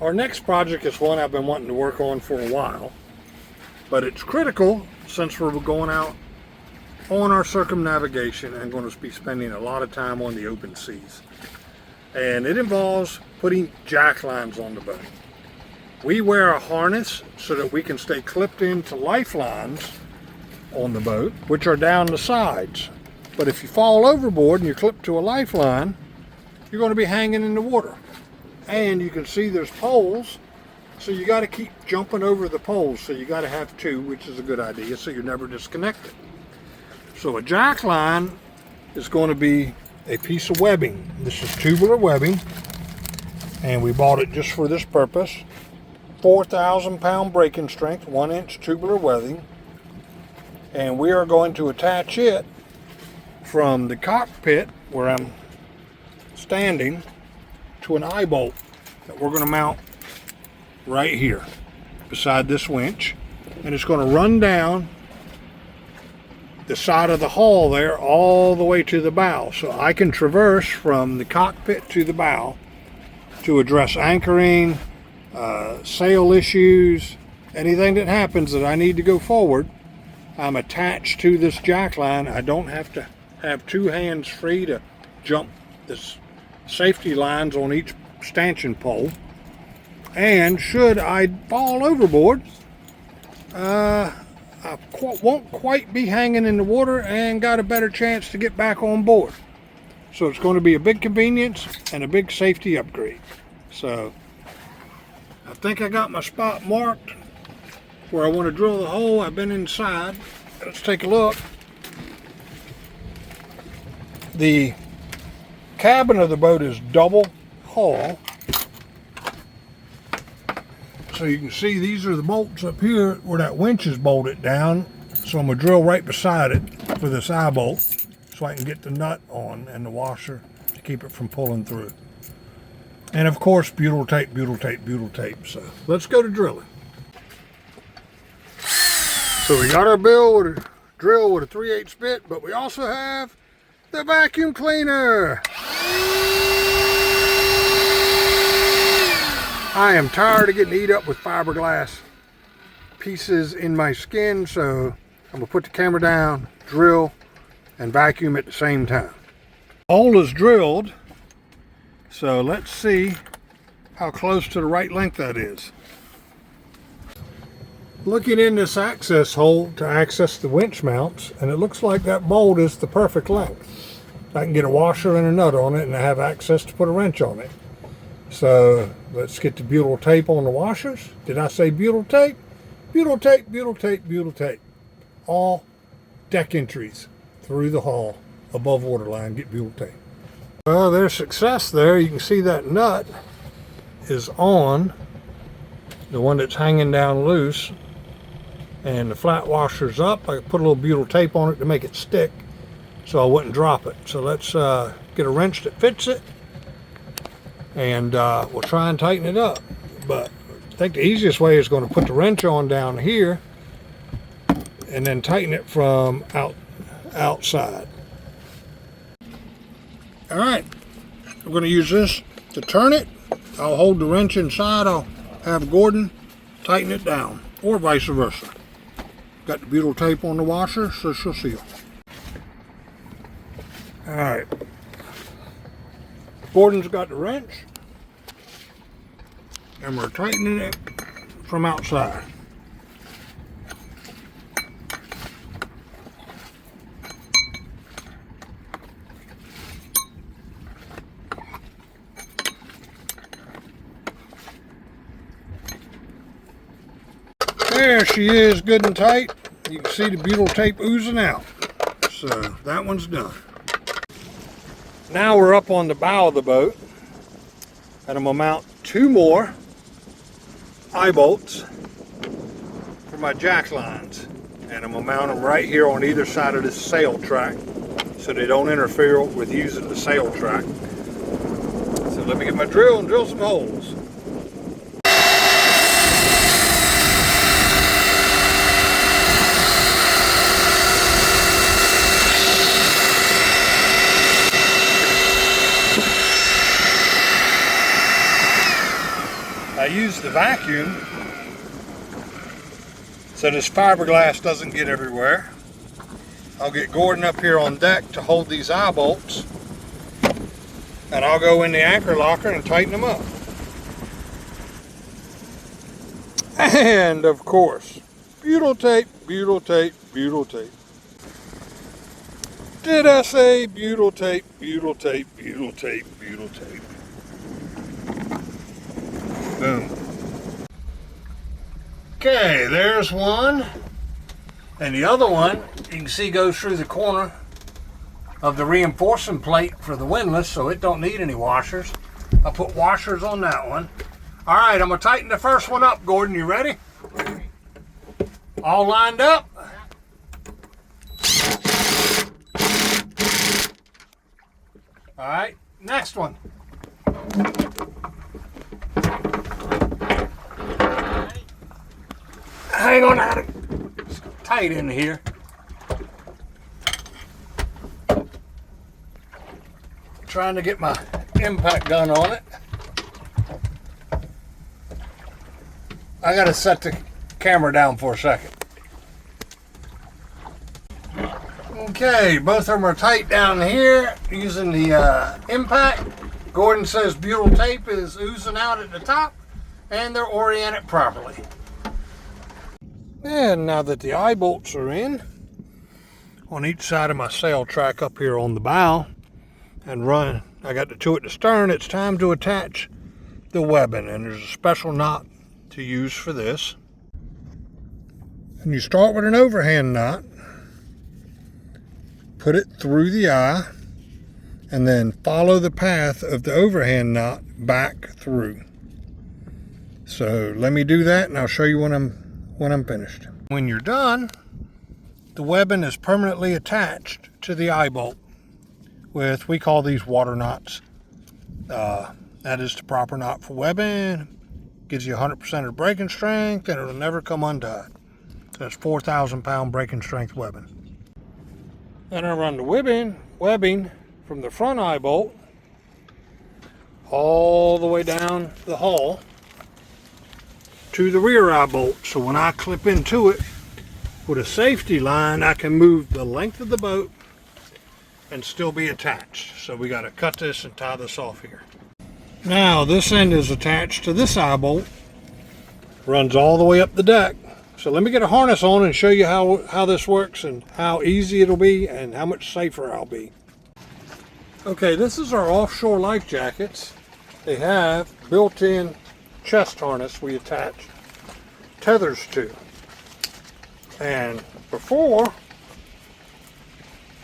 Our next project is one I've been wanting to work on for a while, but it's critical since we're going out on our circumnavigation and going to be spending a lot of time on the open seas. And it involves putting jacklines on the boat. We wear a harness so that we can stay clipped into lifelines on the boat, which are down the sides. But if you fall overboard and you're clipped to a lifeline, you're going to be hanging in the water. And you can see there's poles, so you got to keep jumping over the poles. So you got to have two, which is a good idea, so you're never disconnected. So a jackline is going to be a piece of webbing. This is tubular webbing, and we bought it just for this purpose. 4,000 pound breaking strength, 1-inch tubular webbing, and we are going to attach it from the cockpit where I'm standing to an eye bolt that we're going to mount right here beside this winch, and it's going to run down the side of the hull there all the way to the bow, so I can traverse from the cockpit to the bow to address anchoring, sail issues, anything that happens that I need to go forward. I'm attached to this jackline. I don't have to have two hands free to jump this safety lines on each stanchion pole. And should I fall overboard, I won't quite be hanging in the water and got a better chance to get back on board. So it's going to be a big convenience and a big safety upgrade. So I think I got my spot marked where I want to drill the hole. I've been inside. Let's take a look. The cabin of the boat is double hull. So you can see these are the bolts up here where that winch is bolted down. So I'm going to drill right beside it for this eye bolt so I can get the nut on and the washer to keep it from pulling through. And of course, butyl tape, butyl tape, butyl tape. So let's go to drilling. So we got our drill with a 3/8 bit, but we also have the vacuum cleaner. I am tired of getting eat up with fiberglass pieces in my skin, so I'm gonna put the camera down, drill, and vacuum at the same time. Hole is drilled, so let's see how close to the right length that is. Looking in this access hole to access the winch mounts, and it looks like that bolt is the perfect length. I can get a washer and a nut on it, and I have access to put a wrench on it. So let's get the butyl tape on the washers. Did I say butyl tape? Butyl tape, butyl tape, butyl tape. All deck entries through the hull above waterline, get butyl tape. Well, there's success there. You can see that nut is on, the one that's hanging down loose, and the flat washer's up. I put a little butyl tape on it to make it stick so I wouldn't drop it. So let's get a wrench that fits it, and we'll try and tighten it up. But I think the easiest way is going to put the wrench on down here and then tighten it from outside. All right, we're going to use this to turn it. I'll hold the wrench inside. I'll have Gordon tighten it down, or vice versa. Got the butyl tape on the washer, so she'll seal. All right. Gordon's got the wrench, and we're tightening it from outside. There she is, good and tight. You can see the butyl tape oozing out. So that one's done. Now we're up on the bow of the boat, and I'm going to mount 2 more eye bolts for my jack lines. And I'm going to mount them right here on either side of this sail track so they don't interfere with using the sail track. So let me get my drill and drill some holes. I use the vacuum so this fiberglass doesn't get everywhere. I'll get Gordon up here on deck to hold these eye bolts, and I'll go in the anchor locker and tighten them up. And of course, butyl tape, butyl tape, butyl tape. Did I say butyl tape, butyl tape, butyl tape, butyl tape? Boom. Okay, there's one. And the other one, you can see goes through the corner of the reinforcing plate for the windlass, so it don't need any washers. I put washers on that one. All right, I'm gonna tighten the first one up, Gordon. You ready? All lined up? All right, next one. Hang on, it's tight in here. Trying to get my impact gun on it. I gotta set the camera down for a second. Okay, both of them are tight down here using the impact. Gordon says butyl tape is oozing out at the top, and they're oriented properly. And now that the eye bolts are in on each side of my sail track up here on the bow and run, I got the two at the stern, it's time to attach the webbing, and there's a special knot to use for this. And you start with an overhand knot, put it through the eye, and then follow the path of the overhand knot back through. So let me do that, and I'll show you when I'm finished. When you're done, the webbing is permanently attached to the eye bolt with, we call these water knots. That is the proper knot for webbing. Gives you 100% of the breaking strength, and it'll never come undone. That's 4,000 pound breaking strength webbing. Then I run the webbing from the front eye bolt all the way down the hull to the rear eye bolt. So when I clip into it with a safety line, I can move the length of the boat and still be attached. So we got to cut this and tie this off here. Now this end is attached to this eye bolt, runs all the way up the deck. So let me get a harness on and show you how this works and how easy it'll be and how much safer I'll be. Okay, this is our offshore life jackets. They have built-in chest harness we attach tethers to. And before,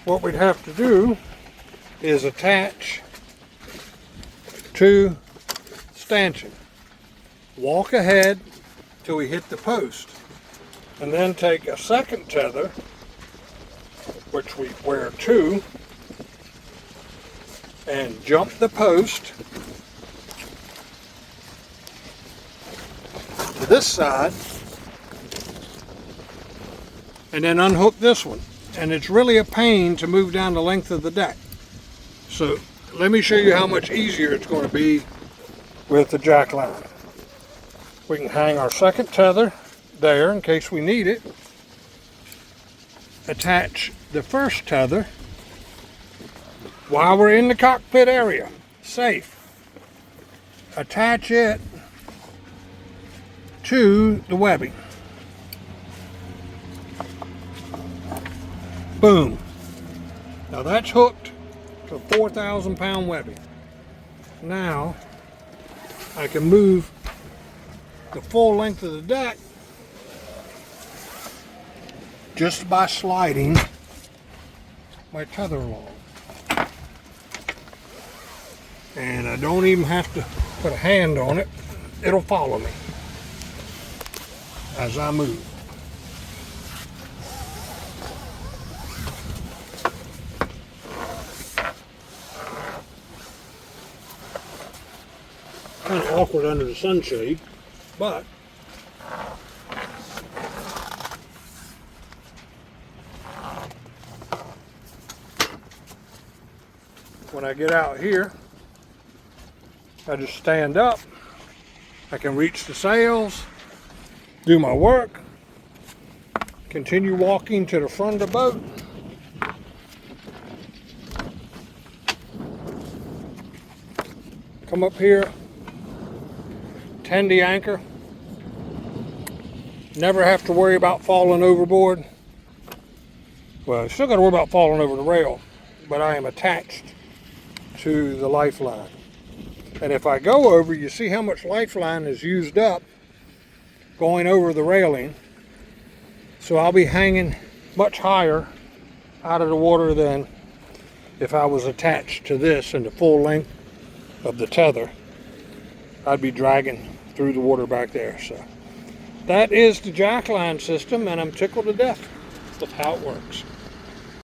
what we'd have to do is attach two stanchion. Walk ahead till we hit the post, and then take a second tether, which we wear two, and jump the post to this side, and then unhook this one. And it's really a pain to move down the length of the deck. So let me show you how much easier it's going to be with the jack line. We can hang our second tether there in case we need it. Attach the first tether while we're in the cockpit area, safe. Attach it to the webbing. Boom. Now that's hooked to 4,000 pound webbing. Now I can move the full length of the deck just by sliding my tether along. And I don't even have to put a hand on it. It'll follow me as I move. Kind of awkward under the sunshade, but when I get out here, I just stand up I can reach the sails, do my work, continue walking to the front of the boat. Come up here, tend the anchor. Never have to worry about falling overboard. Well, I still got to worry about falling over the rail, but I am attached to the lifeline. And if I go over, you see how much lifeline is used up going over the railing. So I'll be hanging much higher out of the water than if I was attached to this in the full length of the tether. I'd be dragging through the water back there. So that is the jackline system, and I'm tickled to death with how it works.